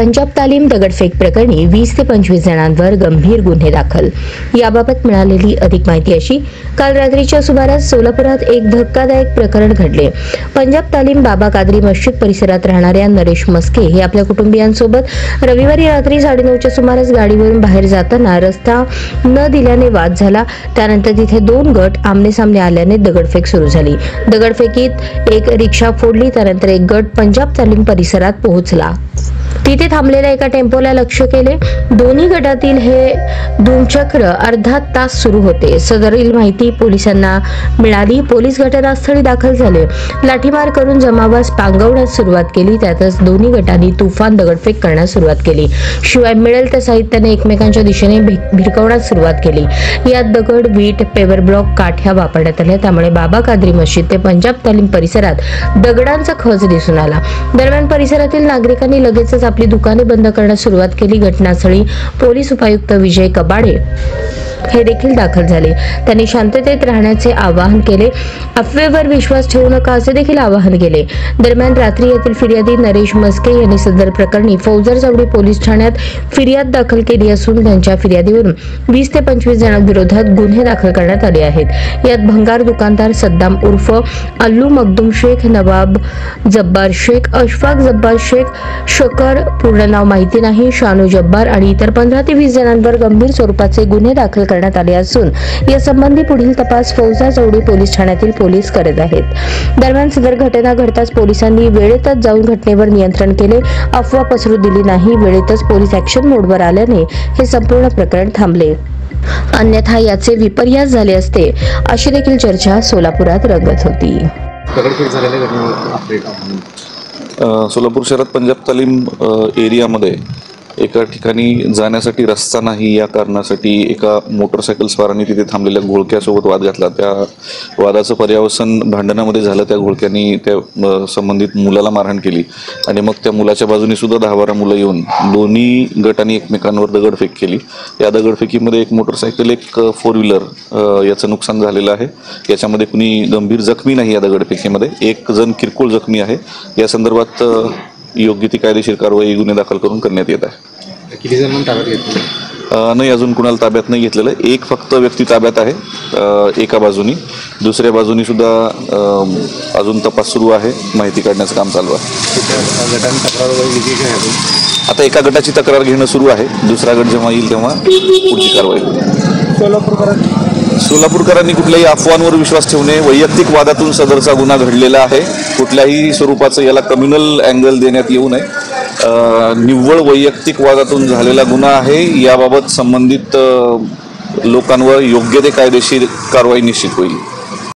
पंजाब तालीम दगडफेक प्रकरणी 20 ते 25 जणांवर गंभीर गुन्हे दाखल। याबाबत मिळालेली अधिक माहिती अशी, काल रात्रीच्या सुमारास सोलापुरात एक धक्कादायक प्रकरण घडले। पंजाब तालीम बाबा कादरी मस्जिद परिसरात राहणाऱ्या नरेश मस्के हे आपल्या कुटुंबियांसोबत रविवारी रात्री 9:30च्या सुमारास गाडीवरून बाहेर जाताना रस्ता न दिल्याने वाद झाला। त्यानंतर तिथे दोन गट आमने-सामने आल्याने दगडफेक सुरू झाली। दगडफेकीत एक रिक्षा फोडली। त्यानंतर एक गट पंजाब तालीम परिसरात पोहोचला। तिथे थांबलेल्या एका टेम्पोला लक्ष्य केले। दोन्ही गटातील हे धूमचक्र अर्धा तास सुरू होते। सदरील माहिती पोलिसांना मिळाली। पोलीस घटनास्थळी दाखल झाले। लाठीमार करून जमावास पांगवण्यास सुरुवात केली। त्यातच दोन्ही गटांनी तुफान दगडफेक करण्यास सुरुवात केली। शिवाय मिळेल त्या साहित्याने एकमेकांच्या दिशेने भिरकवण्यास सुरुवात केली। यात दगड, वीट, पेवर ब्लॉक, काठ्या वापरण्यात आल्या। त्यामुळे बाबा कादरी मस्जिद ते पंजाब तालीम परिसरात दगडांचा खच दिसून आला। दरम्यान परिसरातील नागरिकांनी लगेचच आपली दुकाने बंद करण्यास सुरुवात केली। घटनास्थळी पोलीस उपायुक्त विजय कबाडे हे देखील दाखल झाले। त्यांनी शांततेत राहण्याचे आवाहन केले। अफवेवर विश्वास ठेवू नका असे देखील आवाहन केले। दरम्यान रात्री येथील फिर्यादी नरेश मस्के यांनी सदर प्रकरणी फौजदार चौडी पोलीस ठाण्यात फिर्याद दाखल केली असून त्यांच्या फिर्यादीवरून 20 ते 25 जणांविरोधात गुन्हे दाखल करण्यात आले आहेत। यात भंगार दुकानदार सद्दाम उर्फ अल्लू मखदूम शेख, नवाब जब्बार शेख, अशफाक जब्बार शेख, शकर पूर्ण नाव माहिती नाही, शानू जब्बार आणि इतर 15 ते 20 जणांवर गंभीर स्वरूपाचे गुन्हे दाखल करण्यात आले असून यासंबंधी पुढील तपास फौजदार चौडी पोलीस ठाण्यातील पोलीस करत आहेत। दरम्यान सदर घटना घडताच पोलिसांनी वेळेतच जाऊन घटनेवर नियंत्रण केले। अफवा पसरू दिली नाही। वेळेतच पोलीस ऍक्शन मोडवर आल्याने हे संपूर्ण प्रकरण थांबले। अन्यथा याचे विपर्यास झाले असते अशी देखील चर्चा सोलापुरात रंगत होती। सोलापूर शहरात पंजाब तालीम एरियामध्ये एका ठिकाणी जाण्यासाठी रस्ता नाही या कारणासाठी एका मोटरसायकल स्वारांनी तिथे थांबलेल्या घोळक्यासोबत वाद घातला। त्या वादाचं पर्यावसन भांडणामध्ये झालं। त्या घोळक्यांनी त्या संबंधित मुलाला मारहाण केली आणि मग त्या मुलाच्या बाजूने सुद्धा 10-12 मुलं येऊन दोन्ही गटांनी एकमेकांवर दगडफेक केली। या दगडफेकीमध्ये एक मोटरसायकल, एक 4 व्हीलर याचं नुकसान झालेलं आहे। याच्यामध्ये कुणी गंभीर जखमी नाही। या दगडफेकीमध्ये एक जण किरकोळ जखमी आहे। या संदर्भात योग्य ती कायदेशीर कारवाई गुन्हे दाखल करून करण्यात येत आहे। किती जणांना ताब्यात घेतलं? नाही, अजून कुणाला ताब्यात नाही घेतलेलं। एक फक्त व्यक्ती ताब्यात आहे एका बाजूनी। दुसऱ्या बाजूनी सुद्धा अजून तपास सुरू आहे। माहिती काढण्याचं काम चालू आहे। आता एका गटाची तक्रार घेणं सुरू आहे। दुसरा गट जेव्हा येईल तेव्हा पुढची कारवाई होईल। सोलापूरकरांनी कुठल्याही अफवांवर विश्वास ठेवणे, वैयक्तिक वादातून सदरचा गुन्हा घडलेला आहे। कुठल्याही स्वरूपाचं याला कम्युनल अँगल देण्यात येऊ नये। निव्वळ वैयक्तिक वादातून झालेला गुन्हा आहे। याबाबत संबंधित लोकांवर योग्य ते कायदेशीर कारवाई निश्चित होईल।